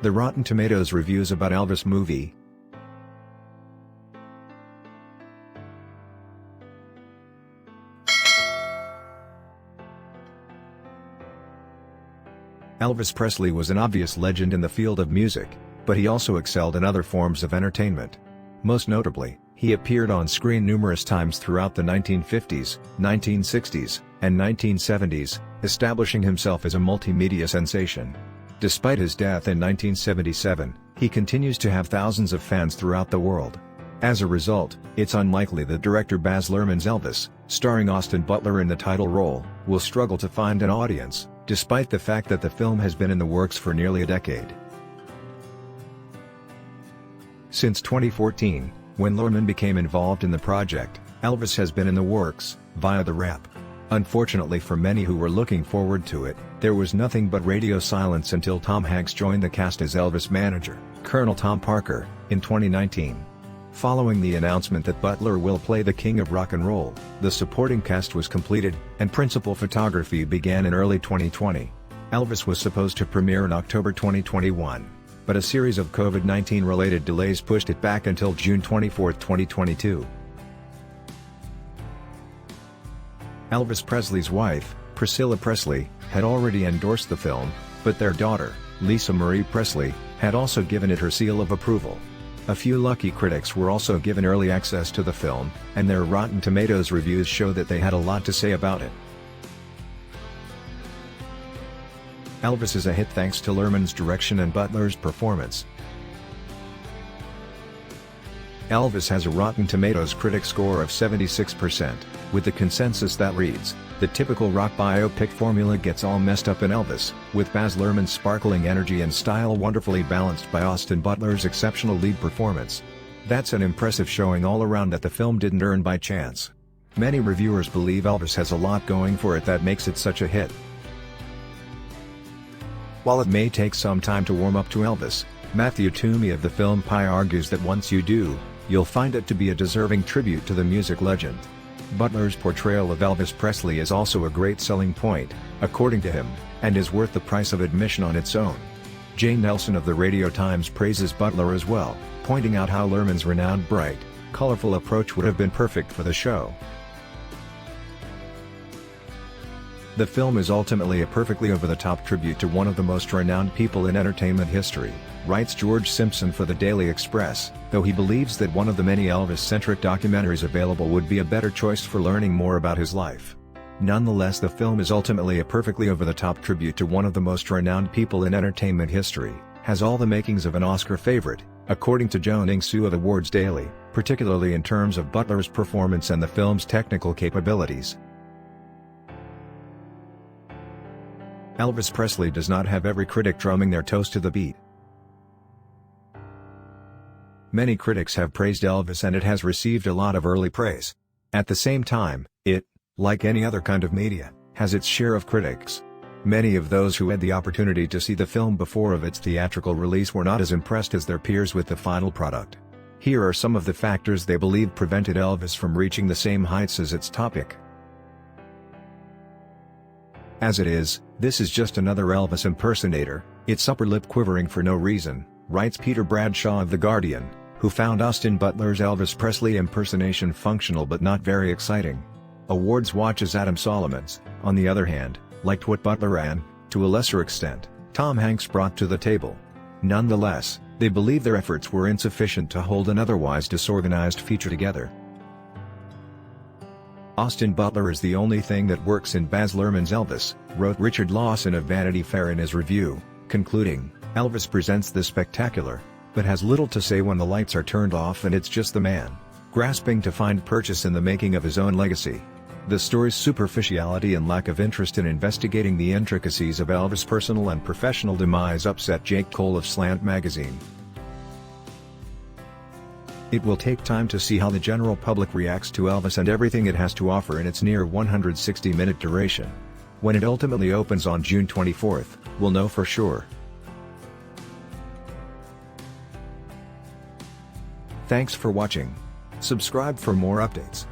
The Rotten Tomatoes reviews about Elvis movie. Elvis Presley was an obvious legend in the field of music, but he also excelled in other forms of entertainment. Most notably, he appeared on screen numerous times throughout the 1950s, 1960s, and 1970s, establishing himself as a multimedia sensation. Despite his death in 1977, he continues to have thousands of fans throughout the world. As a result, it's unlikely that director Baz Luhrmann's Elvis, starring Austin Butler in the title role, will struggle to find an audience, despite the fact that the film has been in the works for nearly a decade. Since 2014, when Luhrmann became involved in the project, Elvis has been in the works, via the rap. Unfortunately for many who were looking forward to it, there was nothing but radio silence until Tom Hanks joined the cast as Elvis' manager, Colonel Tom Parker, in 2019. Following the announcement that Butler will play the King of Rock and Roll, the supporting cast was completed, and principal photography began in early 2020. Elvis was supposed to premiere in October 2021, but a series of COVID-19 related delays pushed it back until June 24, 2022. Elvis Presley's wife, Priscilla Presley, had already endorsed the film, but their daughter, Lisa Marie Presley, had also given it her seal of approval. A few lucky critics were also given early access to the film, and their Rotten Tomatoes reviews show that they had a lot to say about it. Elvis is a hit thanks to Luhrmann's direction and Butler's performance. Elvis has a Rotten Tomatoes critic score of 76%, with the consensus that reads, "The typical rock biopic formula gets all messed up in Elvis, with Baz Luhrmann's sparkling energy and style wonderfully balanced by Austin Butler's exceptional lead performance." That's an impressive showing all around that the film didn't earn by chance. Many reviewers believe Elvis has a lot going for it that makes it such a hit. While it may take some time to warm up to Elvis, Matthew Toomey of the film Pi argues that once you do, you'll find it to be a deserving tribute to the music legend. Butler's portrayal of Elvis Presley is also a great selling point, according to him, and is worth the price of admission on its own. Jay Nelson of the Radio Times praises Butler as well, pointing out how Luhrmann's renowned bright, colorful approach would have been perfect for the show. The film is ultimately a perfectly over-the-top tribute to one of the most renowned people in entertainment history, writes George Simpson for the Daily Express, though he believes that one of the many Elvis-centric documentaries available would be a better choice for learning more about his life. Nonetheless, the film is ultimately a perfectly over-the-top tribute to one of the most renowned people in entertainment history, has all the makings of an Oscar favorite, according to Joan Ing-Soo of Awards Daily, particularly in terms of Butler's performance and the film's technical capabilities. Elvis Presley does not have every critic drumming their toes to the beat. Many critics have praised Elvis and it has received a lot of early praise. At the same time, it, like any other kind of media, has its share of critics. Many of those who had the opportunity to see the film before of its theatrical release were not as impressed as their peers with the final product. Here are some of the factors they believe prevented Elvis from reaching the same heights as its topic. As it is, this is just another Elvis impersonator, its upper lip quivering for no reason, writes Peter Bradshaw of The Guardian, who found Austin Butler's Elvis Presley impersonation functional but not very exciting. Awards Watch's Adam Solomons, on the other hand, liked what Butler and, to a lesser extent, Tom Hanks brought to the table. Nonetheless, they believe their efforts were insufficient to hold an otherwise disorganized feature together. Austin Butler is the only thing that works in Baz Luhrmann's Elvis, wrote Richard Lawson of Vanity Fair in his review, concluding, Elvis presents the spectacular, but has little to say when the lights are turned off and it's just the man, grasping to find purchase in the making of his own legacy. The story's superficiality and lack of interest in investigating the intricacies of Elvis' personal and professional demise upset Jake Cole of Slant magazine. It will take time to see how the general public reacts to Elvis and everything it has to offer in its near 160-minute duration. When it ultimately opens on June 24th, we'll know for sure. Thanks for watching. Subscribe for more updates.